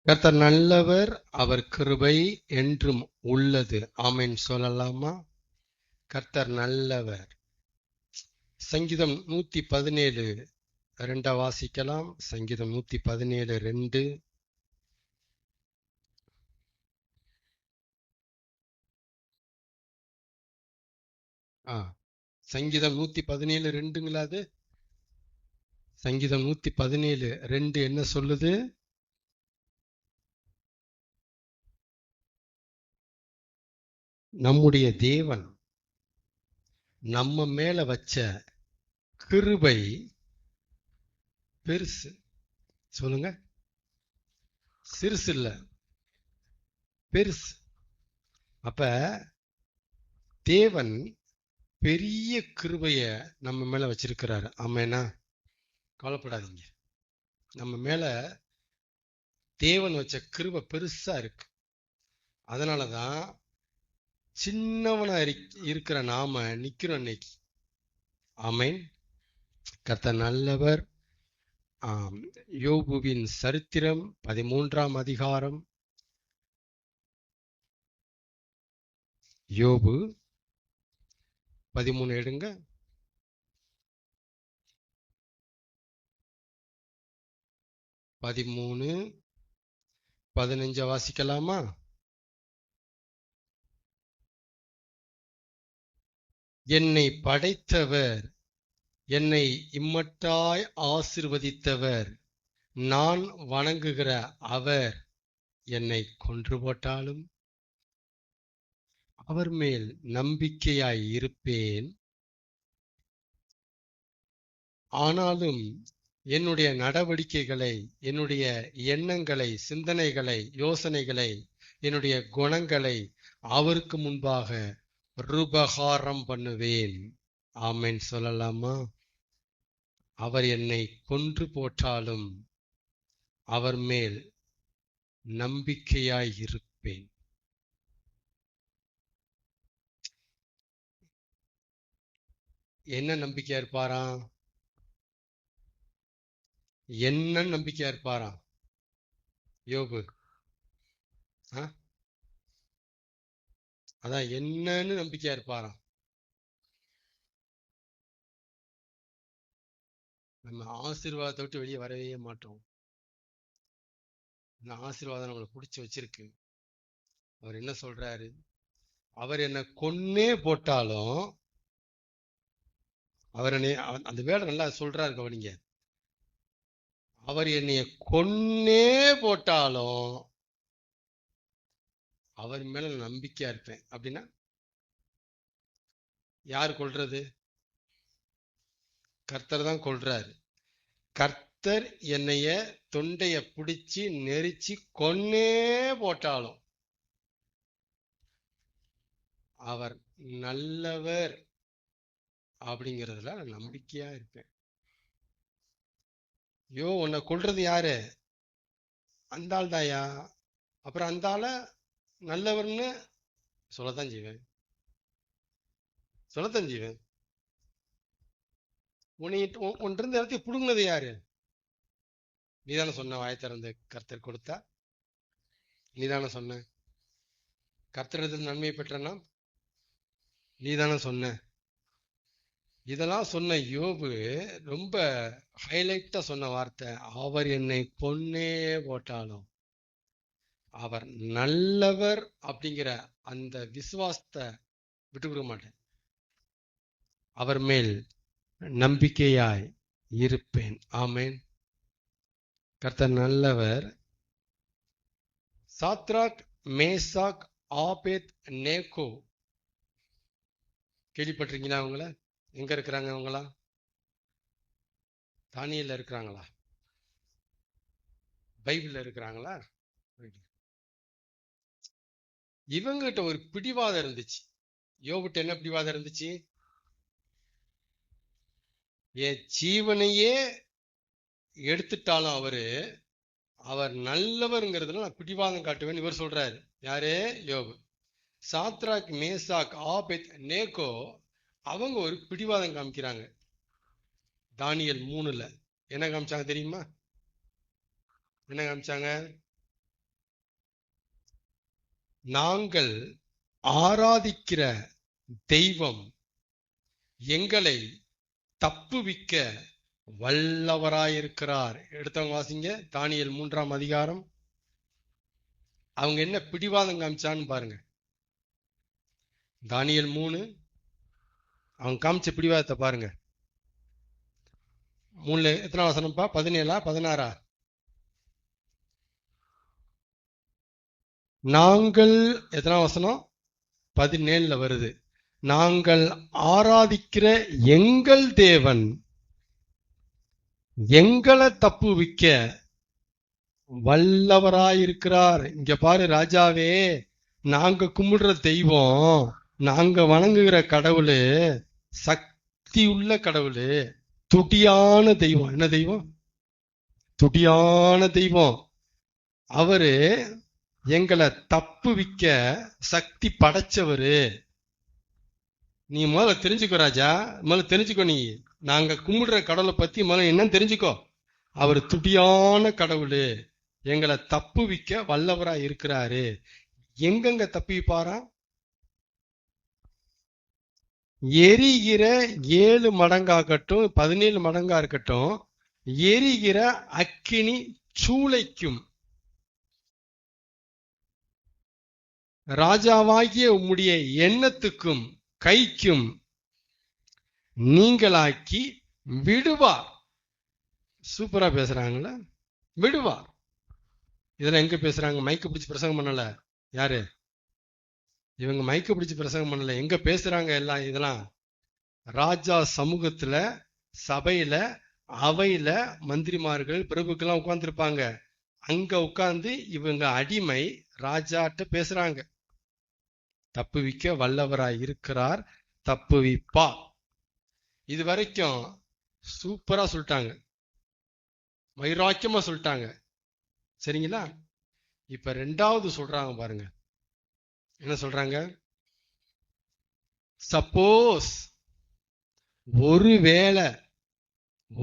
கர்த்தர் நல்லவர், அவர் கிருபை என்றும் உள்ளது. ஆமென் சொல்லலாமா? கர்த்தர் நல்லவர். சங்கீதம் 117 2 வாசிக்கலாம். சங்கீதம் 117 2. சங்கீதம் 117 2ங்களா? அது சங்கீதம் 117 2 என்ன சொல்லுது? நம்முடைய தேவன் நம்ம மேல வச்ச கிருபை பெருசு. சொல்லுங்க. சிறுசு இல்ல, பெருசு. அப்ப தேவன் பெரிய கிருபைய நம்ம மேல வச்சிருக்கிறாரு. ஆமெனா? கவலைப்படாதீங்க. நம்ம மேல தேவன் வச்ச கிருபை பெருசா இருக்கு. அதனாலதான் சின்னவனா இருக்கிற நாம நிக்கிறோம் இன்னைக்கு. ஆமென். கர்த்தர் நல்லவர். யோபுவின் சரித்திரம் 13ஆம் அதிகாரம். யோபு 13 எடுங்க. 13:15 வாசிக்கலாமா? என்னை படைத்தவர், என்னை இம்மட்டாய் ஆசீர்வதித்தவர், நான் வணங்குகிற அவர் என்னை கொன்று போட்டாலும் அவர் மேல் நம்பிக்கையாய் இருப்பேன். ஆனாலும் என்னுடைய நடவடிக்கைகளை, என்னுடைய எண்ணங்களை, சிந்தனைகளை, யோசனைகளை, என்னுடைய குணங்களை அவருக்கு முன்பாக ரூபகாரம் பண்ணுவேன். ஆமென் சொல்லலாமா? அவர் என்னை கொன்று போட்டாலும் அவர் மேல் நம்பிக்கையாய் இருப்பேன். என்ன நம்பிக்கையா இருப்பாராம்? என்ன நம்பிக்கையா இருப்பாராம் யோபு? அதான் என்னன்னு நம்பிக்கையா இருப்பாராம். நம்ம ஆசீர்வாதத்தை விட்டு வெளியே வரவே மாட்டோம். இந்த ஆசீர்வாதம் நம்மளை பிடிச்சி வச்சிருக்கு. அவர் என்ன சொல்றாரு? அவர் என்ன கொன்னே போட்டாலும், அவர் என்னை, அந்த வேலை நல்லா சொல்றாரு கவனிங்க. அவர் என்னைய கொன்னே போட்டாலும் அவர் மேல நான் நம்பிக்கையா இருப்பேன். அப்படின்னா யார் கொல்றது? கர்த்தர் தான் கொல்றாரு. கர்த்தர் என்னைய தொண்டைய பிடிச்சி நெரிச்சு கொன்னே போட்டாலும் அவர் நல்லவர் அப்படிங்கிறதுல நான் நம்பிக்கையா இருப்பேன். ஐயோ, உன்னை கொல்றது யாரு? அந்த ஆள் தாயா. அப்புறம் அந்த ஆள நல்லவர்னு சொல்லத்தான் செய்வேன். உன்னிருந்து எல்லாத்தையும் புடுங்கினது யாரு? நீதானே சொன்ன. வாயை திறந்து கர்த்தர் கொடுத்தா நீதானே சொன்ன. கர்த்தரிடத்தில் நன்மையை பெற்றனா நீதானே சொன்ன. இதெல்லாம் சொன்ன யோபு ரொம்ப ஹைலைட்டா சொன்ன வார்த்தை, அவர் என்னை கொன்னே போட்டாலும் அவர் நல்லவர் அப்படிங்கிற அந்த விசுவாசத்தை விட்டு கொடுக்க மாட்டேன். அவர் மேல் நம்பிக்கையாய் இருப்பேன். ஆமென். கர்த்தர் நல்லவர். சாத்ராக், மேசாக், ஆபேத் நேகோ கேள்விப்பட்டிருக்கீங்களா? அவங்கள எங்க இருக்கிறாங்க? அவங்களா தானியல்ல இருக்கிறாங்களா? பைபிள்ல இருக்கிறாங்களா? இவங்கிட்ட ஒரு பிடிவாதம் இருந்துச்சு. யோபுட்ட என்ன பிடிவாதம் இருந்துச்சு? என் ஜீவனையே எடுத்துட்டாலும் அவர் நல்லவர்ங்கிறதுல நான் பிடிவாதம் காட்டுவேன் இவர் சொல்றாரு. யாரு? யோபு. சாத்ராக், மேசாக், ஆபேத் நேகோ அவங்க ஒரு பிடிவாதம் காமிக்கிறாங்க. தானியல் 3ல என்ன காமிச்சாங்க தெரியுமா? என்ன காமிச்சாங்க? நாங்கள் ஆராதிக்கிற தெய்வம் எங்களை தப்புவிக்க வல்லவராயிருக்கிறார். எடுத்தவங்க வாசிங்க, தானியேல் 3ஆம் அதிகாரம். அவங்க என்ன பிடிவாதம் காமிச்சான்னு பாருங்க. தானியேல் 3, அவங்க காமிச்ச பிடிவாதத்தை பாருங்க. 3 எத்தனை வசனம்ப்பா? 17ஆ 16ஆ? நாங்கள் எத்தனை வசனம்? 17ல வருது. நாங்கள் ஆராதிக்கிற எங்கள் தேவன் எங்களை தப்புவிக்க வல்லவராயிருக்கிறார். இங்க பாரு ராஜாவே, நாங்க கும்பிடுற தெய்வம், நாங்க வணங்குகிற கடவுளு சக்தி உள்ள கடவுளு, துடியான தெய்வம். என்ன தெய்வம்? துடியான தெய்வம். அவரு எங்களை தப்புவிக்க சக்தி படைச்சவரு. நீ முதல்ல தெரிஞ்சுக்கோ ராஜா, முதல்ல தெரிஞ்சுக்கோ. நீ நாங்க கும்பிடுற கடவுளை பத்தி முதல்ல என்னன்னு தெரிஞ்சுக்கோ. அவர் துடியான கடவுளு, எங்களை தப்புவிக்க வல்லவரா இருக்கிறாரு. எங்கெங்க தப்பிப்பாரா? எரிகிற 7 மடங்காகட்டும் 17 மடங்கா இருக்கட்டும், எரிகிற அக்கினி சூளைக்கும் ராஜாவாகிய உம்முடைய எண்ணத்துக்கும் கைக்கும் நீங்களாக்கி விடுவார். சூப்பரா பேசுறாங்கல்ல, விடுவார். இதெல்லாம் எங்க பேசுறாங்க? மைக்கு பிடிச்சு பிரசங்கம் பண்ணல. யாரு இவங்க? மைக்கு பிடிச்சு பிரசங்கம் பண்ணல. எங்க பேசுறாங்க எல்லாம்? இதெல்லாம் ராஜா சமூகத்துல, சபையில, அவையில மந்திரிமார்கள் பிரபுக்கெல்லாம் உட்கார்ந்துருப்பாங்க. அங்க உட்கார்ந்து இவங்க அடிமை ராஜாட்ட பேசுறாங்க. தப்புவிக்க வல்லவராய் இருக்கிறார், தப்புவிப்பா. இது வரைக்கும் சூப்பரா சொல்லிட்டாங்க, வைராக்கியமா சொல்லிட்டாங்க. சரிங்களா? இப்ப 2வது சொல்றாங்க பாருங்க. என்ன சொல்றாங்க? சப்போஸ்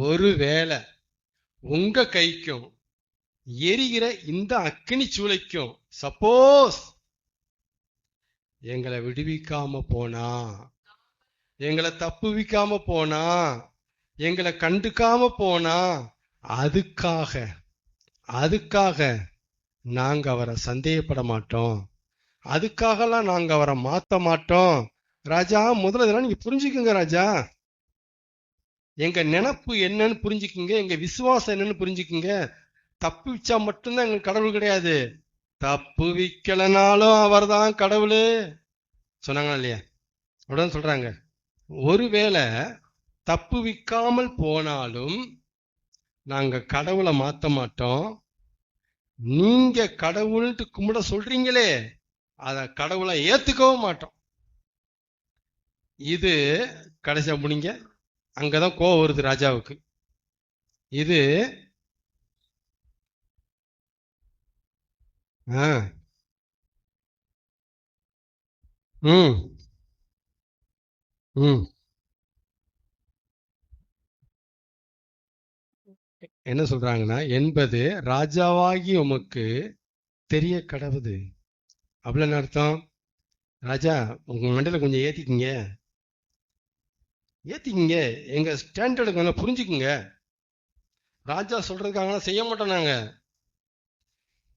ஒருவேளை உங்க கைக்கும் எரிகிற இந்த அக்கினி சூளைக்கும் சப்போஸ் எங்களை விடுவிக்காம போனா, எங்களை தப்புவிக்காம போனா, எங்களை கண்டுக்காம போனா, அதுக்காக நாங்க அவரை சந்தேகப்பட மாட்டோம். அதுக்காகலாம் நாங்க அவரை மாத்த மாட்டோம். ராஜா, முதல்ல இதெல்லாம் நீங்க புரிஞ்சுக்குங்க ராஜா. எங்க நினைப்பு என்னன்னு புரிஞ்சுக்குங்க, எங்க விசுவாசம் என்னன்னு புரிஞ்சுக்குங்க. தப்புவிச்சா மட்டும்தான் எங்களுக்கு கடவுள் கிடையாது, தப்புவிக்கலனாலும் அவர் தான் கடவுள் சொன்னாங்களா இல்லையா? அப்படிதான் சொல்றாங்க. ஒருவேளை தப்புவிக்காமல் போனாலும் நாங்க கடவுளை மாத்த மாட்டோம். நீங்க கடவுள்ட்டு கும்பிட சொல்றீங்களே, அத கடவுளை ஏத்துக்கவும் மாட்டோம். இது கடைசியா முடிங்க. அங்கதான் கோவம் வருது ராஜாவுக்கு. இது என்ன சொல்றாங்கன்னா, என்பது ராஜாவாகி உமக்கு தெரிய கடவுது. அப்படின்னு அர்த்தம். ராஜா, உங்க மண்டல கொஞ்சம் ஏத்திக்கிங்க, எங்க ஸ்டாண்டர்டு கொஞ்சம் புரிஞ்சுக்குங்க. ராஜா சொல்றதுக்காக செய்ய மாட்டோம் நாங்க.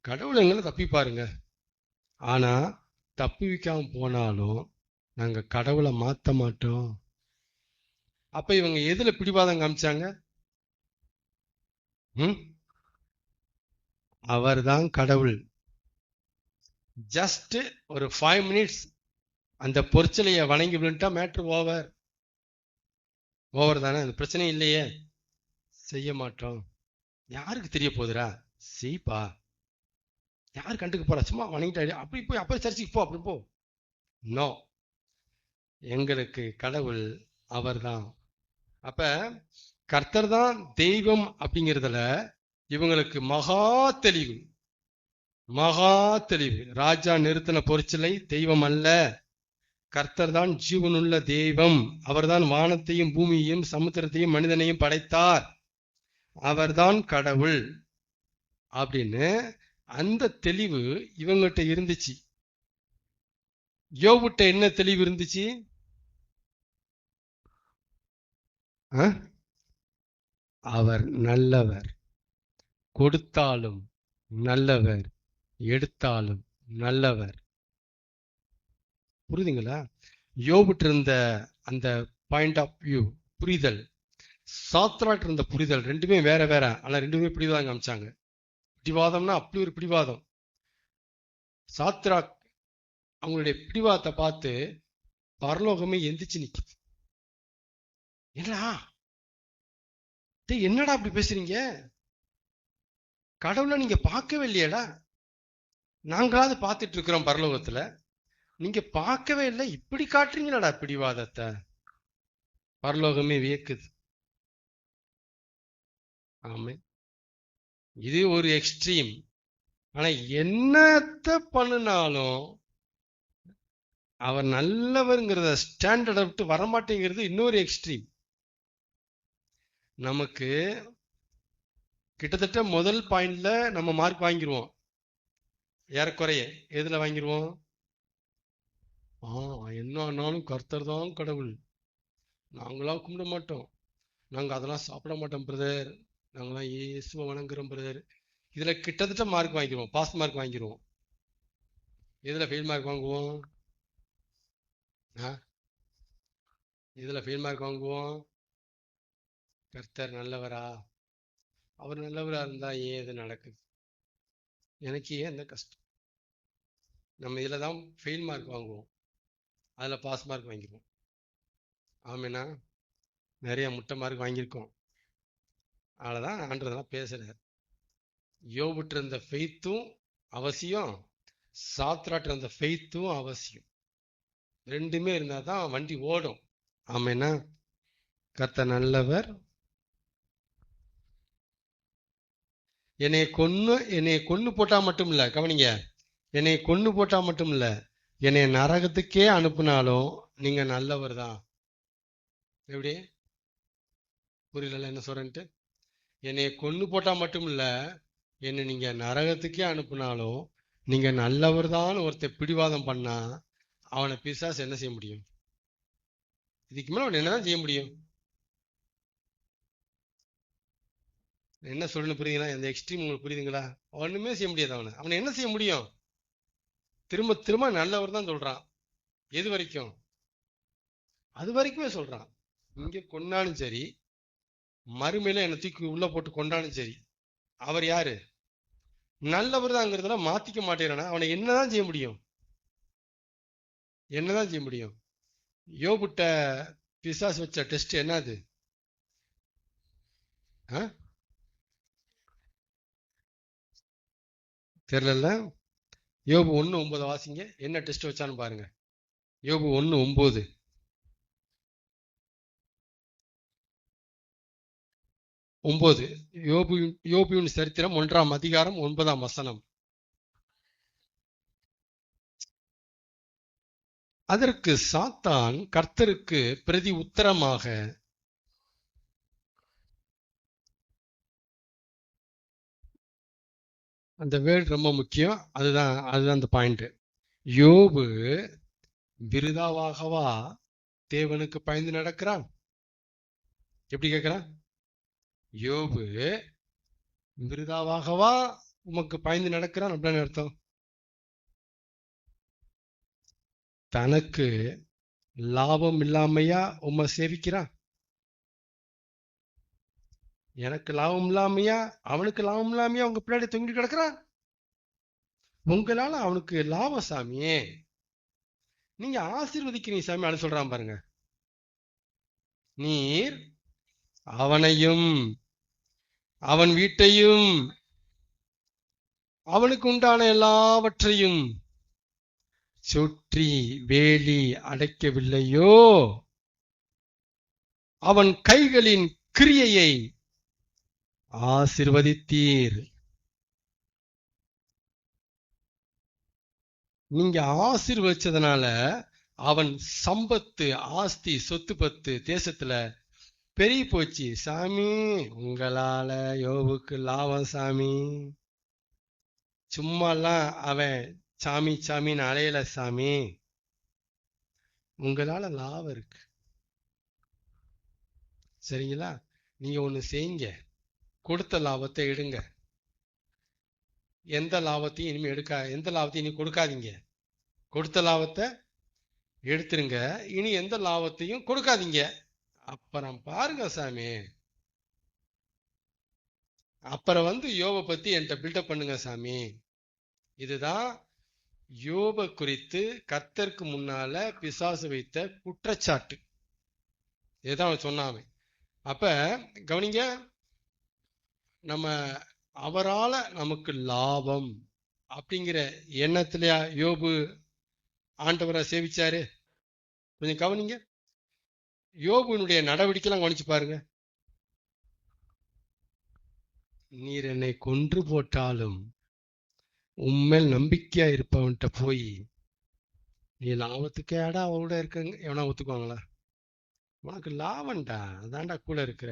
கடவுள் எங்களை தப்பி பாருங்க. ஆனா தப்புவிக்காம போனாலும் நாங்க கடவுளை மாத்த மாட்டோம். அப்ப இவங்க எதுல பிடிவாதம் காமிச்சாங்க? அவர்தான் கடவுள். ஜஸ்ட் ஒரு 5 மினிட்ஸ் அந்த பொற்சிலைய வணங்கி விழுந்துட்டா மேட்ரு ஓவர் தானே? அந்த பிரச்சனை இல்லையே. செய்ய மாட்டோம். யாருக்கு தெரிய போகுதுரா? சீப்பா, யாரு கண்டுக்க போறா? சும்மா வணங்கிட்டா அப்படி போய் அப்ப சர்ச்சைக்கு போ, அப்படி போ. நோ, எங்களுக்கு கடவுள் அவர்தான். அப்ப கர்த்தர் தான் தெய்வம் அப்படிங்கிறதுல இவங்களுக்கு மகா தெளிவு. ராஜா நிறுத்தின பொற்சிலை தெய்வம் அல்ல, கர்த்தர் தான் ஜீவனுள்ள தெய்வம். அவர்தான் வானத்தையும் பூமியையும் சமுத்திரத்தையும் மனிதனையும் படைத்தார். அவர்தான் கடவுள் அப்படின்னு அந்த தெளிவு இவங்கிட்ட இருந்துச்சு. யோபுட்ட என்ன தெளிவு இருந்துச்சு? அவர் நல்லவர், கொடுத்தாலும் நல்லவர், எடுத்தாலும் நல்லவர். புரியுதுங்களா? யோபுட்டு இருந்த அந்த பாயிண்ட் ஆஃப் வியூ, புரிதல், சாத்ராட் இருந்த புரிதல் ரெண்டுமே வேற வேற. ஆனா ரெண்டுமே பிடிவாதம் காமிச்சாங்க. பிடிவாதம்னா அப்படி ஒரு பிடிவாதம். சாத்ராக் அவங்களுடைய பிடிவாதத்தை பார்த்து பரலோகமே எந்திரிச்சு நிக்குது. என்னடா அப்படி பேசுறீங்க? கடவுளை நீங்க பார்க்கவே இல்லையடா. நாங்களாவது பார்த்துட்டு இருக்கிறோம் பரலோகத்துல, நீங்க பார்க்கவே இல்லை, இப்படி காட்டுறீங்களாடா பிடிவாதத்தை. பரலோகமே வியக்குது. ஆமே, இது ஒரு எக்ஸ்ட்ரீம். ஆனா என்னத்த பண்ணினாலும் அவர் நல்லவர்ங்கிறத ஸ்டாண்டர்ட் விட்டு வரமாட்டேங்கிறது இன்னொரு எக்ஸ்ட்ரீம். நமக்கு கிட்டத்தட்ட முதல் பாயிண்ட்ல நம்ம மார்க் வாங்கிடுவோம், ஏறக்குறைய. எதுல வாங்கிடுவோம்? என்ன ஆனாலும் கர்த்தர் தான் கடவுள், நாங்களா கும்பிட மாட்டோம், நாங்க அதெல்லாம் சாப்பிட மாட்டோம் பிரதர், நாங்களாம் இயேசுவை வணங்குறோம் பிரதர். இதுல கிட்டத்தட்ட மார்க் வாங்கிடுவோம், பாஸ் மார்க் வாங்கிடுவோம். எதுல ஃபெயில் மார்க் வாங்குவோம்? எதுல ஃபெயில் மார்க் வாங்குவோம்? கர்த்தர் நல்லவரா? அவர் நல்லவரா இருந்தா ஏன் இது நடக்குது? எனக்கு ஏன் இந்த கஷ்டம்? நம்ம இதுல தான் ஃபெயில் மார்க் வாங்குவோம், அதுல பாஸ் மார்க் வாங்கிடுவோம். ஆமேனா? நிறைய முட்டை மார்க் வாங்கியிருக்கோம். அதனாலதான் ஆண்டதெல்லாம் பேசுறாரு. யோபுட்டு இருந்த ஃபெய்த்தும் அவசியம், சாத்ராட் இருந்த ஃபெய்த்தும் அவசியம். ரெண்டுமே இருந்தா தான் வண்டி ஓடும். ஆமேனா? கர்த்தர் நல்லவர். என்னை கொன்னு போட்டா மட்டும் இல்ல, கவனிங்க, என்னை கொன்னு போட்டா மட்டும் இல்ல, என்னை நரகத்துக்கே அனுப்புனாலும் நீங்க நல்லவர் தான். எப்படி? புரியல என்ன சொல்றேன்ட்டு? என்னை கொன்னு போட்டா மட்டும் இல்ல, என்னை நீங்க நரகத்துக்கே அனுப்புனாலும் நீங்க நல்லவர் தான் ஒருத்தர் பிடிவாதம் பண்ணா அவனை பிசாசு என்ன செய்ய முடியும்? இதுக்கு மேல அவன் என்னதான் செய்ய முடியும்? என்ன சொல்லணும் புரியுதுங்களா? இந்த எக்ஸ்ட்ரீம் உங்களுக்கு புரியுதுங்களா? ஒண்ணுமே செய்ய முடியாது. அவனை என்ன செய்ய முடியும்? திரும்ப திரும்ப நல்லவர் தான் சொல்றான். எது வரைக்கும்? அது வரைக்குமே சொல்றான். இங்க கொண்டாலும் சரி, மறுமையில என்னை தூக்கி உள்ள போட்டு கொண்டாலும் சரி, அவர் யாரு? நல்லவர் தான்ங்கிறதெல்லாம் மாத்திக்க மாட்டேறானா? அவனை என்னதான் செய்ய முடியும்? என்னதான் செய்ய முடியும்? யோபுட்ட பிசாசு வச்ச டெஸ்ட் என்னது? தெரியல. யோபு 1:9 வாசிங்க, என்ன டெஸ்ட் வச்சான்னு பாருங்க. யோபு 1:9. யோபுவின் சரித்திரம் 1ஆம் அதிகாரம் 9ஆம் வசனம். அதற்கு சாத்தான் கர்த்தருக்கு பிரதி உத்தரமாக, அந்த வேர்டு ரொம்ப முக்கியம், அதுதான் அந்த பாயிண்ட். யோபு விருதாவாகவா தேவனுக்கு பயந்து நடக்கிறான்? எப்படி கேட்கிறான்? யோபு விருதாவாகவா உமக்கு பயந்து நடக்கிறான் அப்படின்னு அர்த்தம். தனக்கு லாபம் இல்லாமையா உம்மை சேவிக்கிறான்? எனக்கு லாபம் இல்லாமையா, அவனுக்கு லாபம் இல்லாமையா உங்க பின்னாடி தொங்கிட்டு கிடக்குறான்? உங்களால அவனுக்கு லாபம் சாமியே, நீங்க ஆசீர்வதிக்கிறீங்க சாமி. அது சொல்றான் பாருங்க. நீர் அவனையும் அவன் வீட்டையும் அவனுக்கு உண்டான எல்லாவற்றையும் சுற்றி வேலி அடைக்கவில்லையோ? அவன் கைகளின் கிரியையை ஆசீர்வதித்தீர். நீங்க ஆசீர்வதிச்சதுனால அவன் சம்பத்து, ஆஸ்தி, சொத்து பத்து தேசத்துல பெருகி போச்சு சாமி. உங்களால யோபுக்கு லாபம் சாமி. சும்மாலாம் அவன் சாமி சாமின்னு அலையல சாமி. உங்களால லாபம் இருக்கு. சரிங்களா? நீங்க ஒண்ணு செய்யுங்க. கொடுத்த லாபத்தை எடுங்க. எந்த லாபத்தையும் எந்த லாபத்தையும் இனி கொடுக்காதீங்க. கொடுத்த லாபத்தை எடுத்துருங்க. இனி எந்த லாபத்தையும் கொடுக்காதீங்க. அப்புறம் பாருங்க சாமி. அப்புறம் யோபை பத்தி என்கிட்ட பில்டப் பண்ணுங்க சாமி. இதுதான் யோபை குறித்து கர்த்தருக்கு முன்னால பிசாசு வைத்த குற்றச்சாட்டு. இதுதான் அவன் சொன்னான். அப்ப கவனிங்க, நம்ம அவரால நமக்கு லாபம் அப்படிங்கிற எண்ணத்திலயா யோபு ஆண்டவரை சேவிச்சாரு? கொஞ்சம் கவனிங்க. யோபுனுடைய நடவடிக்கைலாம் கவனிச்சு பாருங்க. நீர் என்னை கொன்று போட்டாலும் உண்மையில் நம்பிக்கையா இருப்பவன்கிட்ட போய் நீ லாபத்துக்கேடா அவனோட இருக்கங்க எவனா ஒத்துக்குவாங்களா? உனக்கு லாபம்டா, அதான்டா கூட இருக்கிற.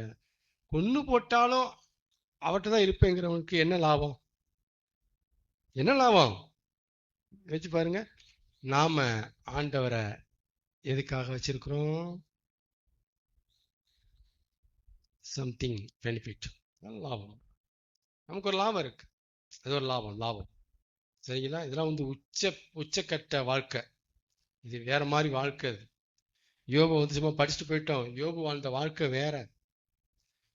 கொன்னு போட்டாலும் அவர்கிட்ட தான் இருப்பேங்கிறவனுக்கு என்ன லாபம்? என்ன லாபம்? வச்சு பாருங்க. நாம ஆண்டவரை எதுக்காக வச்சிருக்கிறோம்? சம்திங் பெனிஃபிட், லாபம். நமக்கு ஒரு லாபம் இருக்கு. அது ஒரு லாபம். சரிங்களா? இதெல்லாம் உச்சக்கட்ட வாழ்க்கை. இது வேற மாதிரி வாழ்க்கை. அது யோபு சும்மா படிச்சுட்டு போயிட்டோம். யோபு வாழ்ந்த வாழ்க்கை வேற.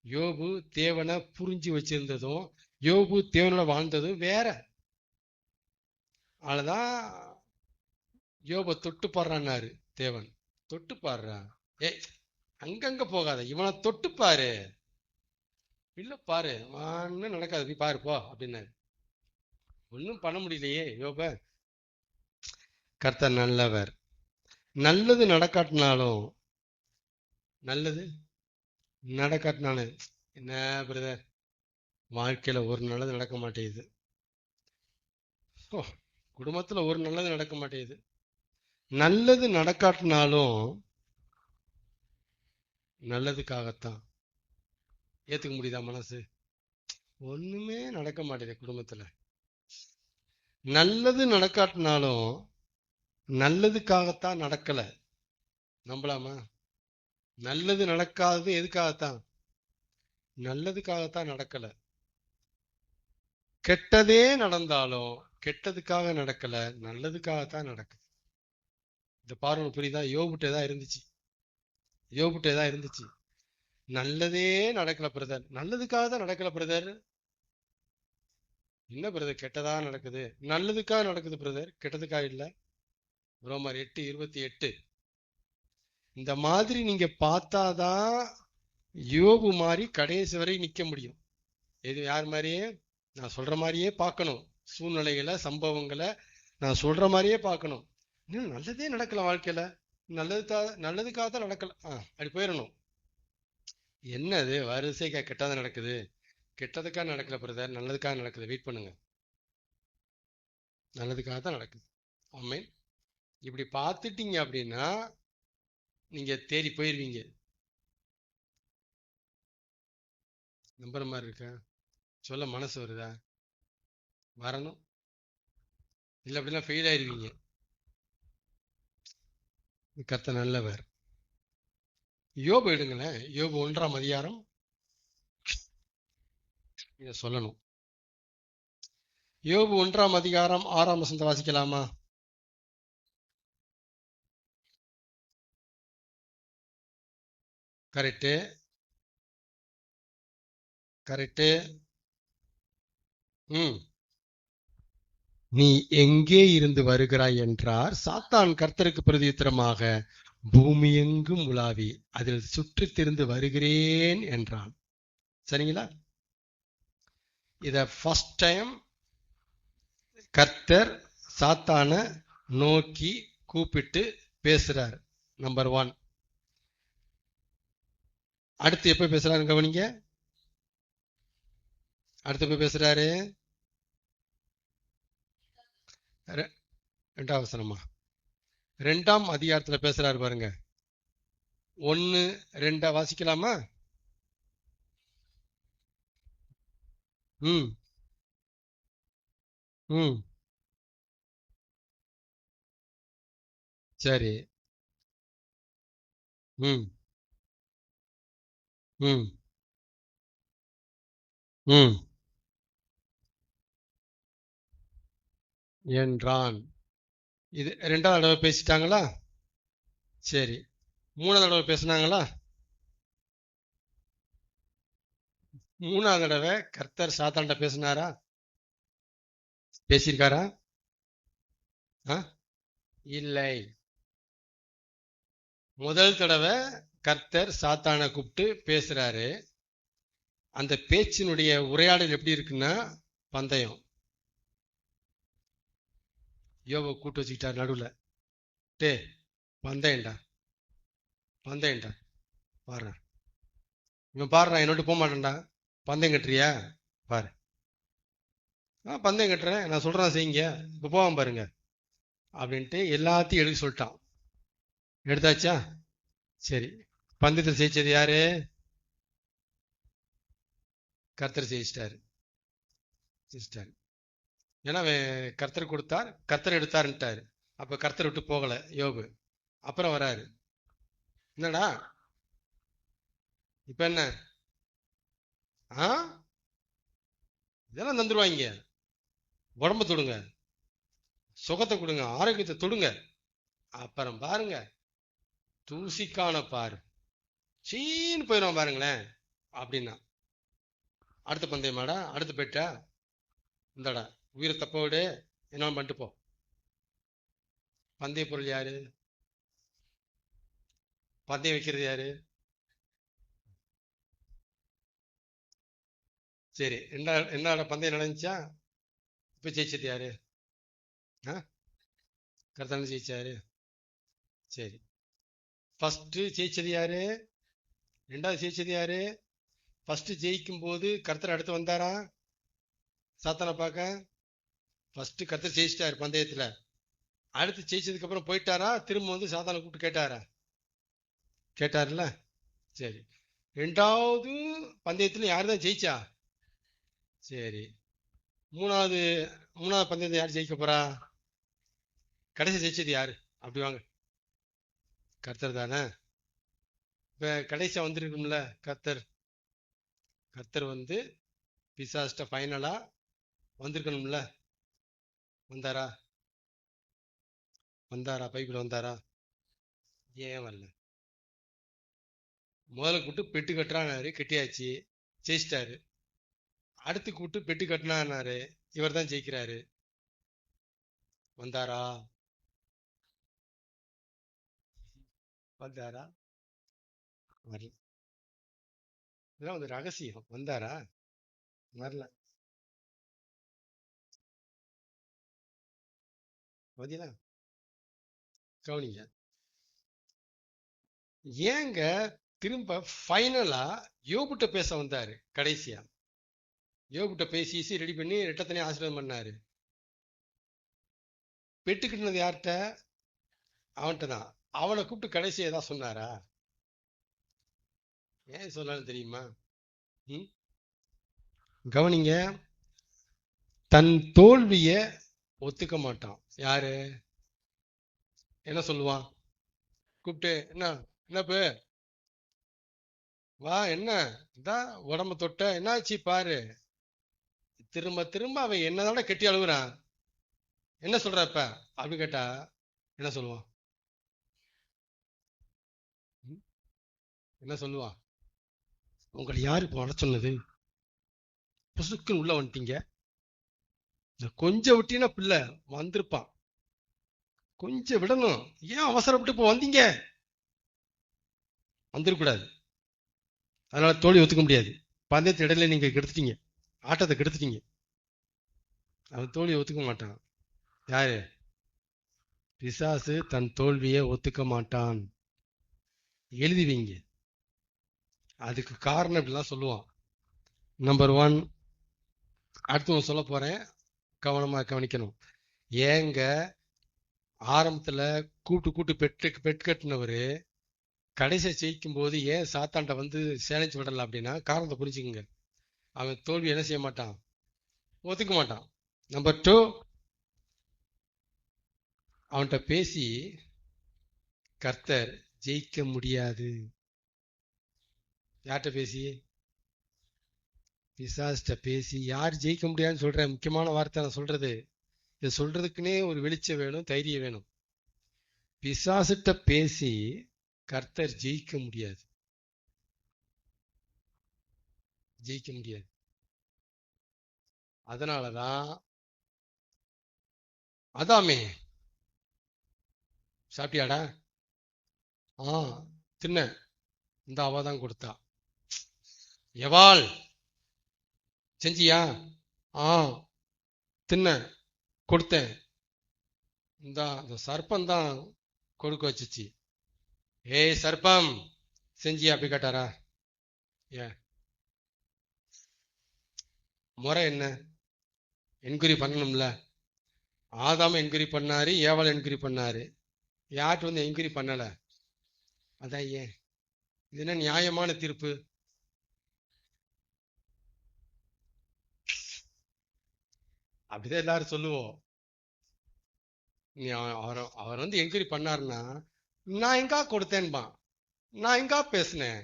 யோபு தேவனை புரிஞ்சு வச்சிருந்ததும் யோபு தேவனோட வாழ்ந்ததும் வேற. அதுதான் யோபை தொட்டு பாடுறான்னாரு தேவன். தொட்டு பாடுறான். ஏய், அங்கங்க போகாத, இவனை தொட்டு பாரு. இல்ல பாரு, ஒன்னும் நடக்காது, நீ பாரு போ அப்படின்னாரு. ஒன்னும் பண்ண முடியலையே யோப. கர்த்தர் நல்லவர். நல்லது நடக்காட்டினாலும் என்ன பிரதர், வாழ்க்கையில ஒரு நல்லது நடக்க மாட்டேங்குது. குடும்பத்துல ஒரு நல்லது நடக்க மாட்டேங்குது. நல்லது நடக்காட்டினாலும் நல்லதுக்காகத்தான். ஏத்துக்க முடியுதா மனசு? ஒண்ணுமே நடக்க மாட்டேங்குது குடும்பத்துல. நல்லது நடக்காட்டினாலும் நல்லதுக்காகத்தான் நடக்கல. நம்பலாமா? நல்லது நடக்காதது எதுக்காகத்தான்? நல்லதுக்காகத்தான் நடக்கல. கெட்டதே நடந்தாலும் கெட்டதுக்காக நடக்கல, நல்லதுக்காகத்தான் நடக்குது. இந்த பார்வை புரியுதா? யோபுட்டே தான் இருந்துச்சு. நல்லதே நடக்கல பிரதர், நல்லதுக்காக தான் நடக்கல பிரதர். என்ன பிரதர் கெட்டதா நடக்குது? நல்லதுக்காக நடக்குது பிரதர், கெட்டதுக்காக இல்ல. ரோமர் 8:28. இந்த மாதிரி நீங்க பார்த்தாதான் யோபு மாதிரி கடைசி வரை நிக்க முடியும். இது யார் மாதிரியே நான் சொல்ற மாதிரியே பார்க்கணும். சூழ்நிலைகளை, சம்பவங்களை நான் சொல்ற மாதிரியே பார்க்கணும். இன்னும் நல்லதே நடக்கல வாழ்க்கையில, நல்லதுக்காக தான் நடக்கல, அப்படி போயிடணும். என்னது வரிசைக்கா கெட்டதா நடக்குது? கெட்டதுக்காக நடக்கல பிரதர், நல்லதுக்காக நடக்குது. வெயிட் பண்ணுங்க, நல்லதுக்காக தான் நடக்குது. ஆமென். இப்படி பார்த்துட்டீங்க அப்படின்னா நீங்க தேடி போயிருவீங்க. நம்புற மாதிரி இருக்கா? சொல்ல மனசு வருதா? வரணும். இல்லை அப்படின்னா ஃபெயில் ஆயிருவீங்க. கர்த்தர் நல்லவர். யோபு எடுங்களேன். யோபு 1ஆம் அதிகாரம் இதை சொல்லணும். யோபு 1ஆம் அதிகாரம் 6ஆம் வசனத்தை வாசிக்கலாமா? கரெக்டு. நீ எங்கே இருந்து வருகிறாய் என்றார். சாத்தான் கர்த்தருக்கு பிரதியுத்தரமாக, பூமி எங்கும் உலாவி அதில் சுற்றி திரிந்து வருகிறேன் என்றான். சரிங்களா? இத ஃபர்ஸ்ட் டைம் கர்த்தர் சாத்தான நோக்கி கூப்பிட்டு பேசுறார். நம்பர் 1. அடுத்து எப்ப பேசுறாரு கவனிங்க. அடுத்து எப்ப பேசுறாரு? 2ஆம் வசனமா? 2ஆம் அதிகாரத்துல பேசுறாரு பாருங்க. 1-2 வாசிக்கலாமா? சரி. ம் ம் ம் என்றான். இது ரெண்டாவது தடவை பேசிட்டாங்களா? சரி. மூணாவது தடவை பேசுனாங்களா? மூணாவது தடவை கர்த்தர் சாத்தான்கிட்ட பேசினாரா? பேசியிருக்காரா? ஆ? இல்லை. முதல் தடவை கர்த்தர் சாத்தானை கூப்பிட்டு பேசுறாரு. அந்த பேச்சினுடைய உரையாடல் எப்படி இருக்குன்னா, பந்தயம். யோபை கூட்டு வச்சுக்கிட்டார் நடுவுல. டே, பந்தயம்டா, பந்தயம்டா, பாரு இவன் பாருடா, என்னோட போக மாட்டேன்டா. பந்தயம் கட்டுறியா? பாரு. பந்தயம் கட்டுறேன், நான் சொல்றேன் செய்யுங்க, இப்ப போவான் பாருங்க அப்படின்ட்டு எல்லாத்தையும் எழுதி சொல்லிட்டான். எடுத்தாச்சா? சரி. பந்தயத்தில் ஜெயிச்சது யாரு? கர்த்தர் ஜெயிச்சிட்டாரு. ஜெயிச்சிட்டாரு. ஏன்னா கர்த்தர் கொடுத்தார், கர்த்தர் எடுத்தாருன்ட்டாரு. அப்ப கர்த்தர் விட்டு போகல யோபு. அப்புறம் வராரு. என்னடா இப்ப என்ன? ஆ, இதெல்லாம் தந்துருவாங்க. உடம்ப தொடுங்க, சுகத்தை கொடுங்க, ஆரோக்கியத்தை தொடுங்க, அப்புறம் பாருங்க தூசிக்கான பாரு சீன்னு போயிடும் பாருங்களேன் அப்படின்னா. அடுத்த பந்தயமாடா, அடுத்த பெட்டா, இந்தடா உயிரை தப்ப விடு, என்ன பண்ணிட்டு போ. பந்தய பொருள் யாரு? பந்தயம் வைக்கிறது யாரு? சரி, என்ன பந்தயம் நடந்துச்சா? இப்ப ஜெயிச்சது யாரு? கர்த்தர் ஜெயிச்சாரு. சரி. ஃபர்ஸ்ட் ஜெயிச்சது யாரு? ரெண்டாவது ஜெயிச்சது யாரு? ஃபர்ஸ்ட் ஜெயிக்கும் போது கர்த்தர் அடுத்து வந்தாரா சாத்தானை பார்க்க? ஃபர்ஸ்ட் கர்த்தர் ஜெயிச்சிட்டாரு பந்தயத்துல. அடுத்து ஜெயிச்சதுக்கு அப்புறம் போயிட்டாரா? திரும்ப வந்து சாத்தானை கூப்பிட்டு கேட்டாரா? கேட்டார்ல. சரி. ரெண்டாவது பந்தயத்துல யாரு தான் ஜெயிச்சா? சரி. மூணாவது மூணாவது பந்தயத்தை யார் ஜெயிக்க போறா? கடைசி ஜெயிச்சது யாரு? அப்படி வாங்க. கர்த்தர் தானே. இப்ப கடைசியா வந்திருக்கும்ல கர்த்தர். கர்த்தர் வந்து பிசாஸ்ட ஃபைனலா வந்திருக்கணும்ல. வந்தாரா? வந்தாரா? பைபிள் வந்தாரா? ஏன் வரல? முதல்ல கூட்டு பெட்டு கட்டுறானாரு, கட்டியாச்சு, ஜெயிச்சிட்டாரு. அடுத்து கூட்டு பெட்டு கட்டினாரு, இவர் தான் ஜெயிக்கிறாரு. வந்தாரா? வந்தாரா? வரல. இதெல்லாம் ஒரு ரகசியம். வந்தாரா? வரல. பாத்தீங்களா? கவனிங்க. ஏங்க திரும்ப ஃபைனலா யோபுட்ட பேச வந்தாரு கடைசியா? யோபுட்ட பேசி ரெடி பண்ணி ரெட்டத்தனையும் ஆசீர்வாதம் பண்ணாரு. பெட்டுக்கிட்டது யார்கிட்ட? அவன்கிட்ட தான். அவனை கூப்பிட்டு கடைசியா ஏதாவது சொன்னாரா? ஏன் சொன்னாலும் தெரியுமா? ம்? கவனிங்க. தன் தோல்விய ஒத்துக்க மாட்டான். யாரு? என்ன சொல்லுவான்? கூப்பிட்டு என்ன என்னப்பு வா, என்ன இதா உடம்ப தொட்ட, என்னாச்சு பாரு. திரும்ப திரும்ப அவன் என்னதோட கெட்டி அழுகுறான். என்ன சொல்ற இப்ப அப்படி கேட்டா என்ன சொல்லுவான்? ம்? என்ன சொல்லுவான்? உங்களை யாரு இப்ப வர சொன்னது? புசுக்குன்னு உள்ள வந்துட்டீங்க. கொஞ்சம் விட்டீங்கன்னா பிள்ளை வந்திருப்பான். கொஞ்சம் விடணும். ஏன் அவசரப்பட்டு இப்போ வந்தீங்க? வந்துடக்கூடாது. அதனால தோல்வி ஒத்துக்க முடியாது. பந்தயத்து இடையில நீங்க கெடுத்துட்டீங்க, ஆட்டத்தை கெடுத்துட்டீங்க. அவன் தோல்வியை ஒத்துக்க மாட்டான். யாரு? பிசாசு தன் தோல்வியை ஒத்துக்க மாட்டான். எழுதி வைங்க. அதுக்கு காரணம் இப்படிலாம் சொல்லுவான். நம்பர் 1. அடுத்து சொல்ல போறேன், கவனமா கவனிக்கணும். ஏங்க ஆரம்பத்துல கூட்டு பெட் கட்டினவரு கடைசியை ஜெயிக்கும் போது ஏன் சாத்தாண்ட வந்து சேலஞ்சு விடல அப்படின்னா காரணத்தை புரிஞ்சுக்குங்க. அவன் தோல்வி என்ன செய்ய மாட்டான்? ஒத்துக்க மாட்டான். நம்பர் 2, அவன்கிட்ட பேசி கர்த்தர் ஜெயிக்க முடியாது. யார்கிட்ட பேசி? பிசாசிட்ட பேசி. யார் ஜெயிக்க முடியாதுன்னு சொல்றேன், முக்கியமான வார்த்தை நான் சொல்றது. இதை சொல்றதுக்குன்னே ஒரு வெளிச்சம் வேணும், தைரியம் வேணும். பிசாசிட்ட பேசி கர்த்தர் ஜெயிக்க முடியாது, ஜெயிக்க முடியாது. அதனாலதான் அதாமே, சாப்பிட்டியாடா? தின்ன, இந்த அவதான் கொடுத்தா. எவாள் செஞ்சியா? தின்ன, கொடுத்தேன். இந்த சர்ப்பம் தான் கொடுக்க வச்சுச்சு. ஏய் சர்ப்பம், செஞ்சியா? அப்படி கேட்டாரா? ஏன் முறை என்ன? என்கொயரி பண்ணணும்ல. ஆதாம் என்கொயரி பண்ணாரு, ஏவாள் என்கொயரி பண்ணாரு. யார்கிட்ட வந்து என்கொயரி பண்ணல. அதான் ஏன் இது என்ன நியாயமான தீர்ப்பு? அப்படிதான் எல்லாரும் சொல்லுவோம். அவர் வந்து என்கொயரி பண்ணாருன்னா, நான் எங்கா கொடுத்தேன்பா, நான் எங்கா பேசினேன்,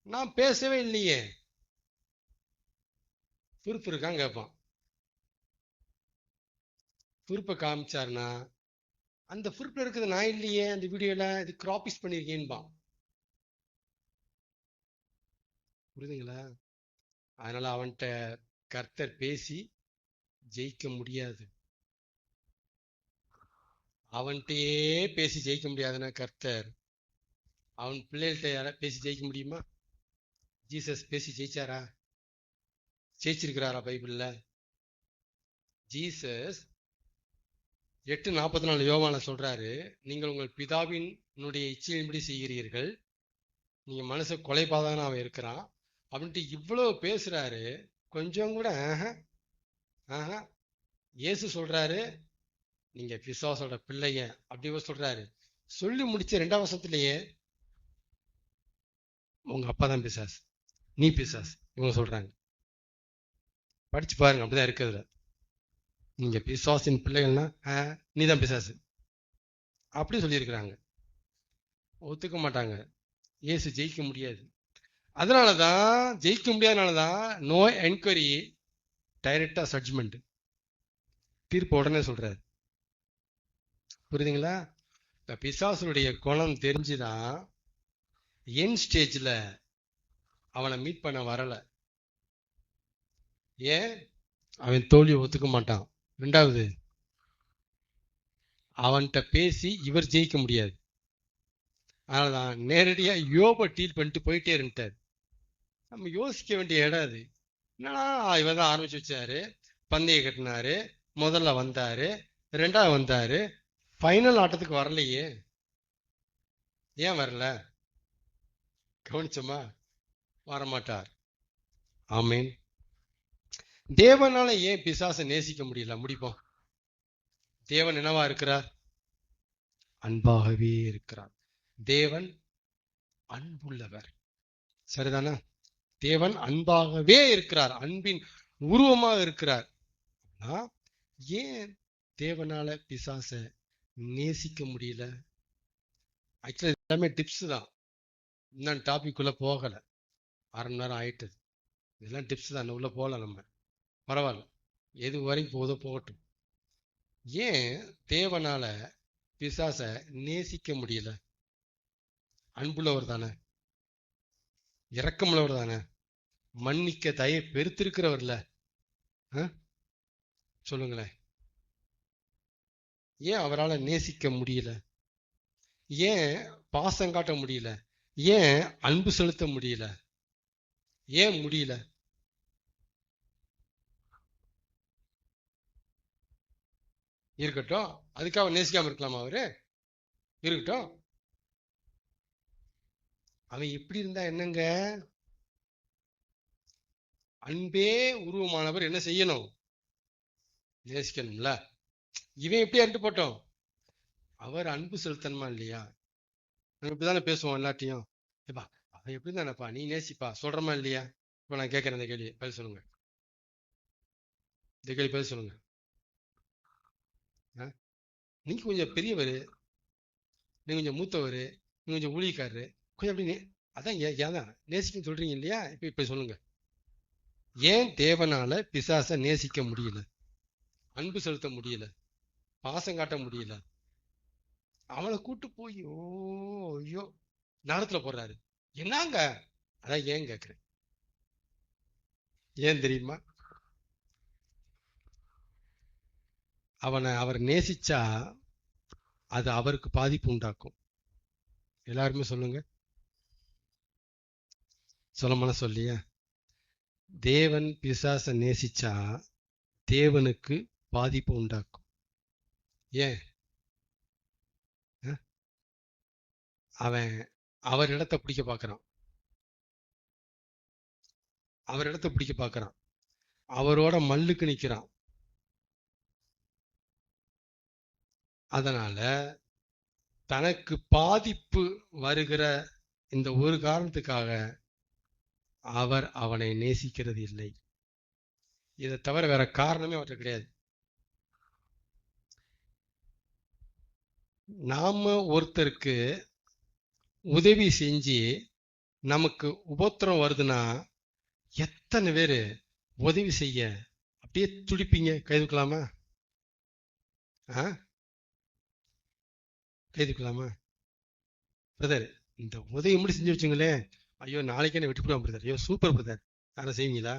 நான் பேசவே இல்லையே, பொறுப்பு இருக்கான்னு கேட்பான். பொறுப்பை காமிச்சாருன்னா, அந்த பொறுப்புல இருக்குது நான் இல்லையே, அந்த வீடியோல இது கிராபிஸ் பண்ணிருக்கேன்பா. புரியுதுங்களா? அதனால அவன்கிட்ட கர்த்தர் பேசி ஜெயிக்க முடியாது. அவன்கிட்டயே பேசி ஜெயிக்க முடியாதுன்னா கர்த்தர் அவன் பிள்ளைகள்கிட்ட யாரா பேசி ஜெயிக்க முடியுமா? ஜீசஸ் பேசி ஜெயிச்சாரா? ஜெயிச்சிருக்கிறாரா பைபிள்ல? ஜீசஸ் 8:44 யோவான்ல சொல்றாரு, நீங்கள் உங்கள் பிதாவினுடைய இச்சையின்படி செய்கிறீர்கள், நீங்க மனச கொலைபாதகனா அவன் இருக்கிறான் அப்படின்ட்டு இவ்வளவு பேசுறாரு. கொஞ்சம் கூட இயேசு சொல்றாரு, நீங்க பிசாசோட பிள்ளைய அப்படி சொல்றாரு. சொல்லி முடிச்ச 2ஆம் வசனத்திலேயே உங்க அப்பா தான் பிசாசு, நீ பிசாசு இவங்க சொல்றாங்க. படிச்சு பாருங்க, அப்படிதான் இருக்குதுல. நீங்க பிசாசின் பிள்ளைகள்னா நீதான் பிசாசு அப்படி சொல்லியிருக்கிறாங்க. ஒத்துக்க மாட்டாங்க. இயேசு ஜெயிக்க முடியாது. அதனாலதான் ஜெயிக்க முடியாதனாலதான் நோ என்கொயரி, டைரக்டா ஜட்ஜ்மெண்ட், தீர்ப்பு உடனே சொல்றாரு. புரியுதுங்களா? இப்ப பிசாசுடைய குணம் தெரிஞ்சுதான் என் ஸ்டேஜ்ல அவனை மீட் பண்ண வரல. ஏன்? அவன் தோல்வியை ஒத்துக்க மாட்டான். 2வது, அவன்கிட்ட பேசி இவர் ஜெயிக்க முடியாது. அதனாலதான் நேரடியா யோப டீல் பண்ணிட்டு போயிட்டே இருந்துட்டார். நம்ம யோசிக்க வேண்டிய இடம் அது. என்னன்னா இவர் தான் ஆரம்பிச்சு வச்சாரு, பந்தய கட்டினாரு, முதல்ல வந்தாரு, 2வது வந்தாரு, ஃபைனல் ஆட்டத்துக்கு வரலையே. ஏன் வரல? கவனிச்சோமா? வரமாட்டார். ஆமீன். தேவனால ஏன் பிசாசை நேசிக்க முடியல? முடிப்போம். தேவன் என்னவா இருக்கிறார்? அன்பாகவே இருக்கிறார். தேவன் அன்புள்ளவர், சரிதானா? தேவன் அன்பாகவே இருக்கிறார், அன்பின் உருவமாக இருக்கிறார். ஏன் தேவனால பிசாச நேசிக்க முடியல? ஆக்சுவலா எல்லாமே டிப்ஸ் தான். இன்னும் டாபிக் உள்ள போகல, 1/2 மணி நேரம் ஆயிட்டது. இதெல்லாம் டிப்ஸ் தான், உள்ள போகல நம்ம. பரவாயில்ல, எது வரைக்கும் போதோ போகட்டும். ஏன் தேவனால பிசாச நேசிக்க முடியல? அன்புள்ளவர் தானே, இரக்கமுள்ளவர் தானே, மன்னிக்க தயை பெருத்திருக்கிறவர்ல. சொல்லுங்களேன், ஏன் அவரால் நேசிக்க முடியல? ஏன் பாசம் காட்ட முடியல? ஏன் அன்பு செலுத்த முடியல? ஏன் முடியல? இருக்கட்டும், அதுக்காக நேசிக்காம இருக்கலாமா? அவரு இருக்கட்டும். அவன் எப்படி இருந்தா என்னங்க? அன்பே உருவமானவர் என்ன செய்யணும்? நேசிக்கணும்ல. இவன் எப்படி அண்டு போட்டோம்? அவர் அன்பு செலுத்தணுமா இல்லையா? நம்ம இப்படிதானே பேசுவோம் எல்லாத்தையும். ஏப்பா அவன் எப்படி தானேப்பா, நீ நேசிப்பா சொல்றமா இல்லையா? இப்ப நான் கேட்கிறேன், இந்த கேள்வி பதில் சொல்லுங்க. இந்த கேள்வி பதில் சொல்லுங்க. நீங்க கொஞ்சம் பெரியவர், நீங்க கொஞ்சம் மூத்தவர், கொஞ்சம் ஊழியக்காரரு கொஞ்சம் அப்படி அதான் ஏன் நேசிக்க சொல்றீங்க இல்லையா? இப்ப சொல்லுங்க, ஏன் தேவனால பிசாச நேசிக்க முடியல, அன்பு செலுத்த முடியல, பாசம் காட்ட முடியல? அவளை கூட்டு போய் ஐயோ நரத்துல போடுறாரு. என்னங்க? அதான் ஏன் கேக்குறேன். ஏன் தெரியுமா? அவர் நேசிச்சா அது அவருக்கு பாதிப்பு உண்டாக்கும். எல்லாருமே சொல்லுங்க, சொல்லமான சொல்லியா? தேவன் பிசாச நேசிச்சா தேவனுக்கு பாதிப்பு உண்டாக்கும். ஏன்? அவன் அவர் இடத்தை பிடிக்க பார்க்கறான், அவர் இடத்தை பிடிக்க பார்க்கறான், அவரோட மல்லுக்கு நிக்கிறான். அதனால தனக்கு பாதிப்பு வருகிற இந்த ஒரு காரணத்துக்காக அவர் அவனை நேசிக்கிறது இல்லை. இதை தவிர வேற காரணமே அவர்கிட்ட கிடையாது. நாம ஒருத்தருக்கு உதவி செஞ்சு நமக்கு உபத்திரம் வருதுன்னா எத்தனை பேரு உதவி செய்ய அப்படியே துடிப்பீங்க? கைதுக்கலாமா? கைதுக்கலாமா? பிரதர், இந்த உதவி மட்டும் செஞ்சு வச்சுங்களேன், ஐயோ நாளைக்கு என்ன விட்டு போடுவான் பிரதர், ஐயோ சூப்பர் பிரதர். யாரும் செய்வீங்களா?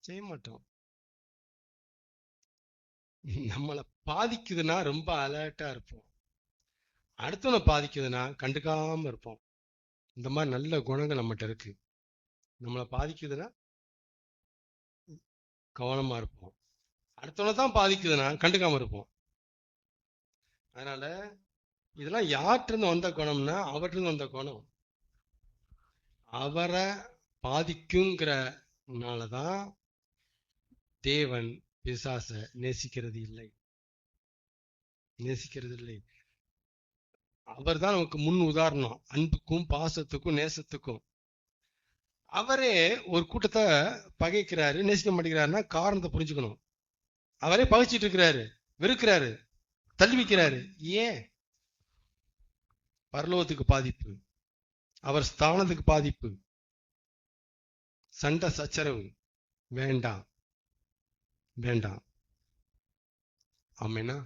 செய்ய மாட்டோம். நம்மளை பாதிக்குதுன்னா ரொம்ப அலர்ட்டா இருப்போம், அடுத்தவனை பாதிக்குதுன்னா கண்டுக்காம இருப்போம். இந்த மாதிரி நல்ல குணங்கள் நம்மகிட்ட இருக்கு. நம்மளை பாதிக்குதுன்னா கவனமா இருப்போம், அடுத்தவனை தான் பாதிக்குதுன்னா கண்டுக்காம இருப்போம். அதனால இதெல்லாம் யார்கிட்ட வந்த குணம்னா அவர்கிட்ட வந்த குணம். அவரை பாதிக்குங்கிறனாலதான் தேவன் பிசாச நேசிக்கிறது இல்லை. அவர் தான் நமக்கு முன் உதாரணம், அன்புக்கும் பாசத்துக்கும் நேசத்துக்கும். அவரே ஒரு கூட்டத்தை பகைக்கிறாரு, நேசிக்க மாட்டேங்கிறாருன்னா காரணத்தை புரிஞ்சுக்கணும். அவரே பகைச்சிட்டு இருக்கிறாரு, வெறுக்கிறாரு, தள்ளி வைக்கிறாரு. ஏன்? பரலோகத்துக்கு பாதிப்பு, அவர் ஸ்தானத்துக்கு பாதிப்பு, சண்டை சச்சரவு வேண்டாம். ஆமெனா?